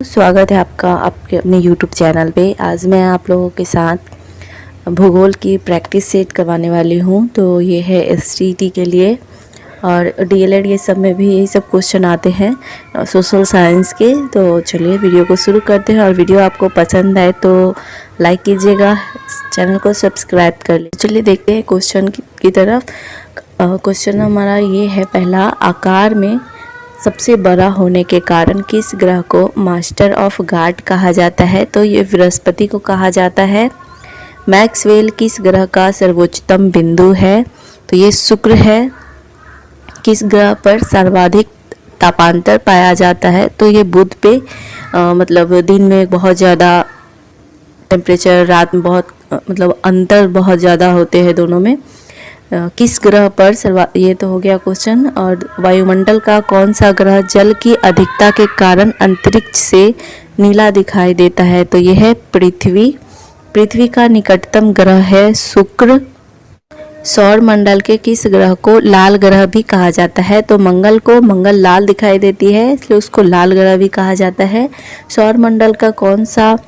स्वागत है आपका आपके अपने YouTube चैनल पे। आज मैं आप लोगों के साथ भूगोल की प्रैक्टिस सेट करवाने वाली हूँ। तो ये है STT के लिए और DLED ये सब में भी यही सब क्वेश्चन आते हैं सोशल साइंस के। तो चलिए वीडियो को शुरू करते हैं और वीडियो आपको पसंद आए तो लाइक कीजिएगा, चैनल को सब्सक्राइब कर लीजिए। चलिए देखते हैं क्वेश्चन की तरफ। क्वेश्चन हमारा ये है पहला, आकार में सबसे बड़ा होने के कारण किस ग्रह को मास्टर ऑफ गाड कहा जाता है? तो ये बृहस्पति को कहा जाता है। मैक्सवेल किस ग्रह का सर्वोच्चतम बिंदु है? तो ये शुक्र है। किस ग्रह पर सर्वाधिक तापांतर पाया जाता है? तो ये बुध पे। मतलब दिन में बहुत ज़्यादा टेम्परेचर, रात में बहुत अंतर बहुत ज़्यादा होते हैं दोनों में। किस ग्रह पर ये तो हो गया क्वेश्चन। और वायुमंडल का कौन सा ग्रह जल की अधिकता के कारण अंतरिक्ष से नीला दिखाई देता है? तो यह है पृथ्वी। पृथ्वी का निकटतम ग्रह है शुक्र। सौर मंडल के किस ग्रह को लाल ग्रह भी कहा जाता है? तो मंगल लाल दिखाई देती है इसलिए उसको लाल ग्रह भी कहा जाता है। सौर मंडल का कौन सा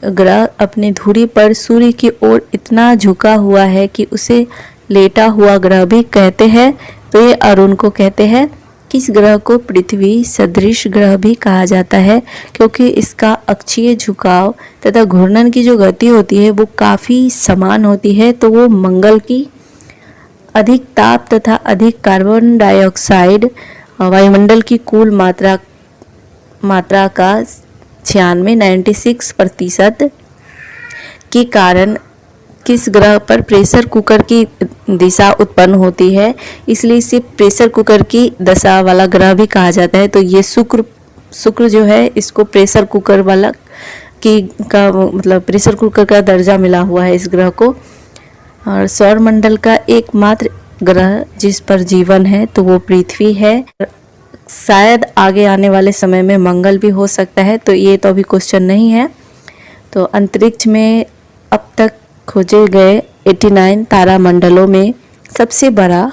ग्रह अपनी धुरी पर सूर्य की ओर इतना झुका हुआ है कि उसे लेटा हुआ ग्रह भी कहते हैं? तो ये अरुण को कहते हैं। किस ग्रह को पृथ्वी सदृश ग्रह भी कहा जाता है? क्योंकि इसका अक्षीय झुकाव तथा घूर्णन की जो गति होती है वो काफ़ी समान होती है। तो वो मंगल की अधिक ताप तथा अधिक कार्बन डाइऑक्साइड वायुमंडल की कुल मात्रा का 96% के कारण किस ग्रह पर प्रेशर कुकर की दिशा उत्पन्न होती है, इसलिए इसे प्रेशर कुकर की दशा वाला ग्रह भी कहा जाता है। तो ये शुक्र जो है इसको प्रेशर कुकर वाला प्रेशर कुकर का दर्जा मिला हुआ है इस ग्रह को। और सौर मंडल का एकमात्र ग्रह जिस पर जीवन है तो वो पृथ्वी है। शायद आगे आने वाले समय में मंगल भी हो सकता है, तो ये तो अभी क्वेश्चन नहीं है। तो अंतरिक्ष में अब तक खोजे गए 89 तारामंडलों में सबसे बड़ा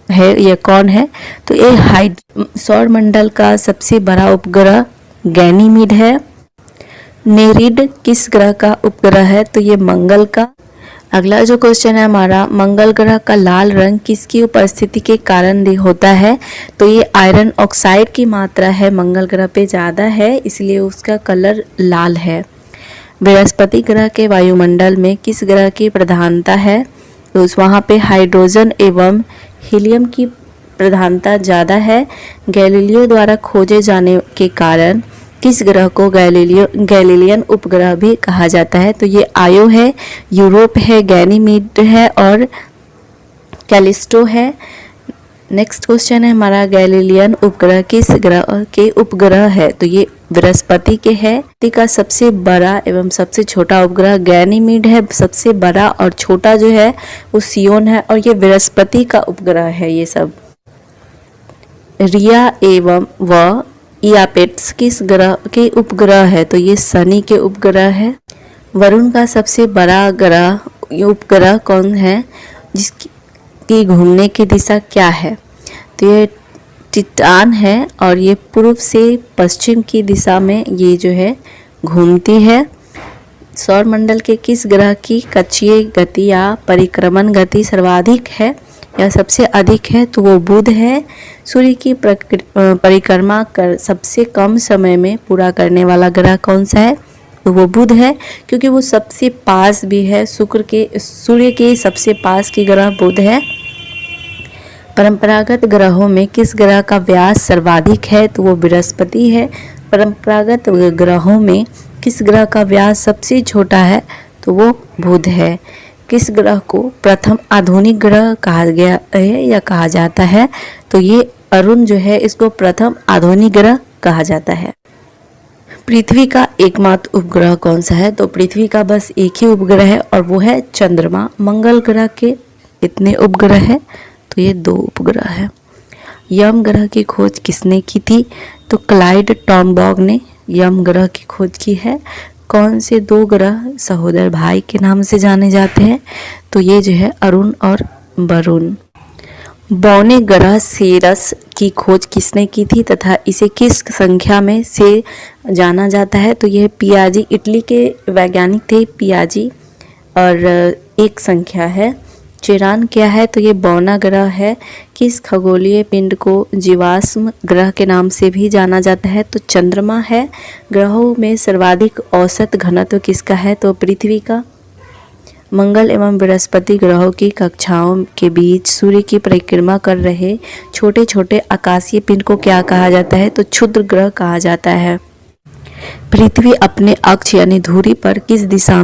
है यह कौन है? तो ये सौर मंडल का सबसे बड़ा उपग्रह गैनीमीड है। नेरिड किस ग्रह का उपग्रह है? तो ये मंगल का। अगला जो क्वेश्चन है हमारा, मंगल ग्रह का लाल रंग किसकी उपस्थिति के कारण होता है? तो ये आयरन ऑक्साइड की मात्रा है मंगल ग्रह पे ज़्यादा है, इसलिए उसका कलर लाल है। बृहस्पति ग्रह के वायुमंडल में किस ग्रह की प्रधानता है? तो वहाँ पे हाइड्रोजन एवं हीलियम की प्रधानता ज़्यादा है। गैलीलियो द्वारा खोजे जाने के कारण किस ग्रह को गैलीलियन उपग्रह भी कहा जाता है? तो ये आयो है, यूरोप है, गैनीमीड है और कैलिस्टो है। नेक्स्ट क्वेश्चन है हमारा, गैलीलियन उपग्रह किस ग्रह के उपग्रह है? तो ये बृहस्पति के है। पृथ्वी का सबसे बड़ा एवं सबसे छोटा उपग्रह गैनीमीड है सबसे बड़ा, और छोटा जो है वो सियोन है, और ये बृहस्पति का उपग्रह है। ये सब रिया एवं इयापेट्स किस ग्रह के उपग्रह है? तो ये शनि के उपग्रह है। वरुण का सबसे बड़ा उपग्रह कौन है जिसकी घूमने की दिशा क्या है? तो ये टिटान है और ये पूर्व से पश्चिम की दिशा में ये जो है घूमती है। सौर मंडल के किस ग्रह की कक्षीय गति या परिक्रमण गति सर्वाधिक है या सबसे अधिक है? तो वो बुध है। सूर्य की परिक्रमा कर सबसे कम समय में पूरा करने वाला ग्रह कौन सा है? तो वो बुध है, क्योंकि वो सबसे पास भी है। सूर्य के सबसे पास की ग्रह बुध है। परंपरागत ग्रहों में किस ग्रह का व्यास सर्वाधिक है? तो वो बृहस्पति है। परंपरागत ग्रहों में किस ग्रह का व्यास सबसे छोटा है? तो वो बुध है। किस ग्रह को प्रथम आधुनिक ग्रह कहा गया है या कहा जाता है? तो ये अरुण जो है इसको प्रथम आधुनिक ग्रह कहा जाता है। पृथ्वी का एकमात्र उपग्रह कौन सा है? तो पृथ्वी का बस एक ही उपग्रह है और वो है चंद्रमा। मंगल ग्रह के कितने उपग्रह है? तो ये 2 उपग्रह है। यम ग्रह की खोज किसने की थी? तो क्लाइड टॉमबॉग ने यम ग्रह की खोज की है। कौन से 2 ग्रह सहोदर भाई के नाम से जाने जाते हैं? तो ये जो है अरुण और वरुण। बौने ग्रह सेरस की खोज किसने की थी तथा इसे किस संख्या में से जाना जाता है? तो यह पियाजी, इटली के वैज्ञानिक थे पियाजी। और एक संख्या है। चिरान क्या है? तो ये बौना ग्रह है। किस खगोलीय पिंड को जीवाश्म ग्रह के नाम से भी जाना जाता है? तो चंद्रमा है। ग्रहों में सर्वाधिक औसत घनत्व किसका है? तो पृथ्वी का। मंगल एवं बृहस्पति ग्रहों की कक्षाओं के बीच सूर्य की परिक्रमा कर रहे छोटे छोटे आकाशीय पिंड को क्या कहा जाता है? तो क्षुद्र ग्रह कहा जाता है। पृथ्वी अपने अक्ष यानी धुरी पर किस दिशा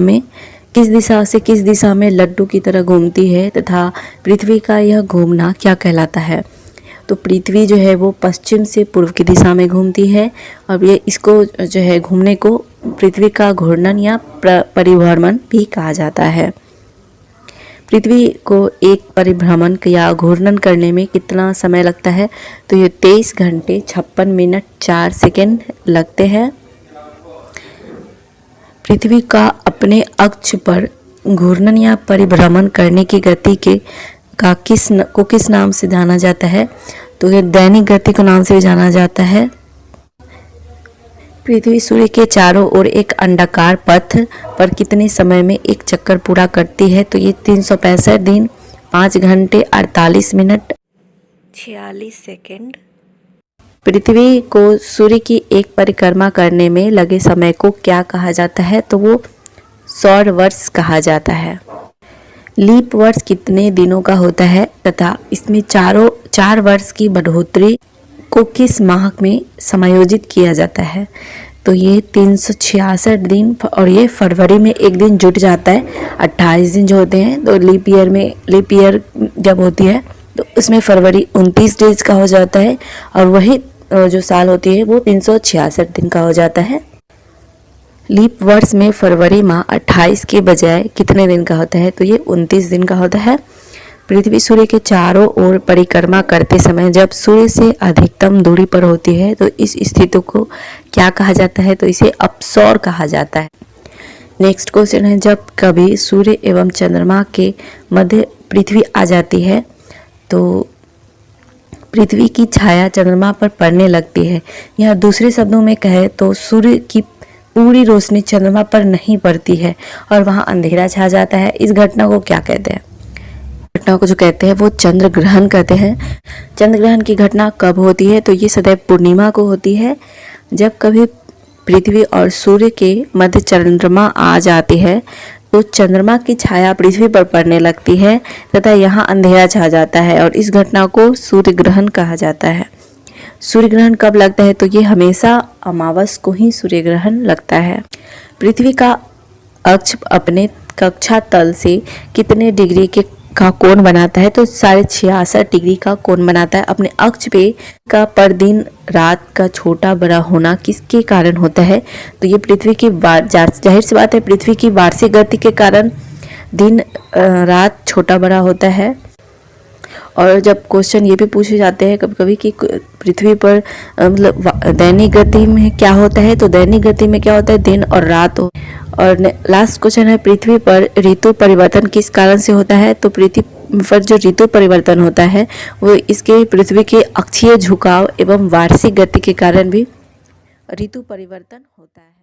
में लड्डू की तरह घूमती है तथा पृथ्वी का यह घूमना क्या कहलाता है? तो पृथ्वी जो है वो पश्चिम से पूर्व की दिशा में घूमती है और ये इसको जो है घूमने को पृथ्वी का घूर्णन या परिभ्रमण भी कहा जाता है। पृथ्वी को एक परिभ्रमण या घूर्णन करने में कितना समय लगता है? तो ये 23 घंटे 56 मिनट 4 सेकंड लगते हैं। पृथ्वी का अपने अक्ष पर घूर्णन या परिभ्रमण करने की गति किस नाम से जाना जाता है? तो ये दैनिक गति को नाम से जाना जाता है। पृथ्वी सूर्य के चारों ओर एक अंडाकार पथ पर कितने समय में एक चक्कर पूरा करती है? तो ये 365 दिन 5 घंटे 48 मिनट 46 सेकंड। पृथ्वी को सूर्य की एक परिक्रमा करने में लगे समय को क्या कहा जाता है? तो वो सौर वर्ष कहा जाता है। लीप वर्ष कितने दिनों का होता है तथा इसमें 4 वर्ष की बढ़ोतरी को किस माह में समायोजित किया जाता है? तो ये 366 दिन और ये फरवरी में एक दिन जुट जाता है। 28 दिन जो होते हैं तो लीप ईयर जब होती है तो उसमें फरवरी 29 डेज का हो जाता है और वही जो साल होती है वो 366 दिन का हो जाता है। लीप वर्ष में फरवरी माह 28 के बजाय कितने दिन का होता है? तो ये 29 दिन का होता है। पृथ्वी सूर्य के चारों ओर परिक्रमा करते समय जब सूर्य से अधिकतम दूरी पर होती है तो इस स्थिति को क्या कहा जाता है? तो इसे अपसौर कहा जाता है। नेक्स्ट क्वेश्चन है, जब कभी सूर्य एवं चंद्रमा के मध्य पृथ्वी आ जाती है तो पृथ्वी की छाया चंद्रमा पर पड़ने लगती है। यह दूसरे शब्दों में कहे तो सूर्य की पूरी रोशनी चंद्रमा पर नहीं पड़ती है और वहां अंधेरा छा जाता है। इस घटना को क्या कहते हैं? घटना को जो कहते हैं वो चंद्र ग्रहण कहते हैं। चंद्र ग्रहण की घटना कब होती है? तो ये सदैव पूर्णिमा को होती है। जब कभी पृथ्वी और सूर्य के मध्य चंद्रमा आ जाती है तो चंद्रमा की छाया पृथ्वी पर पड़ने लगती है तथा यहाँ अंधेरा छा जाता है और इस घटना को सूर्य ग्रहण कहा जाता है। सूर्य ग्रहण कब लगता है? तो ये हमेशा अमावस को ही सूर्य ग्रहण लगता है। पृथ्वी का अक्ष अपने कक्षा तल से कितने डिग्री का कोण बनाता है? तो 66.5 डिग्री का कोण बनाता है। अपने अक्ष पे का पर दिन रात का छोटा बड़ा होना किसके कारण होता है? तो ये पृथ्वी की जाहिर सी बात है, पृथ्वी की वार्षिक गति के कारण दिन रात छोटा बड़ा होता है। और जब क्वेश्चन ये भी पूछे जाते हैं कभी कभी कि पृथ्वी पर मतलब दैनिक गति में क्या होता है? तो दैनिक गति में क्या होता है? दिन और रात हो। और लास्ट क्वेश्चन है, पृथ्वी पर ऋतु परिवर्तन किस कारण से होता है? तो पृथ्वी पर जो ऋतु परिवर्तन होता है वो इसके पृथ्वी के अक्षीय झुकाव एवं वार्षिक गति के कारण भी ऋतु परिवर्तन होता है।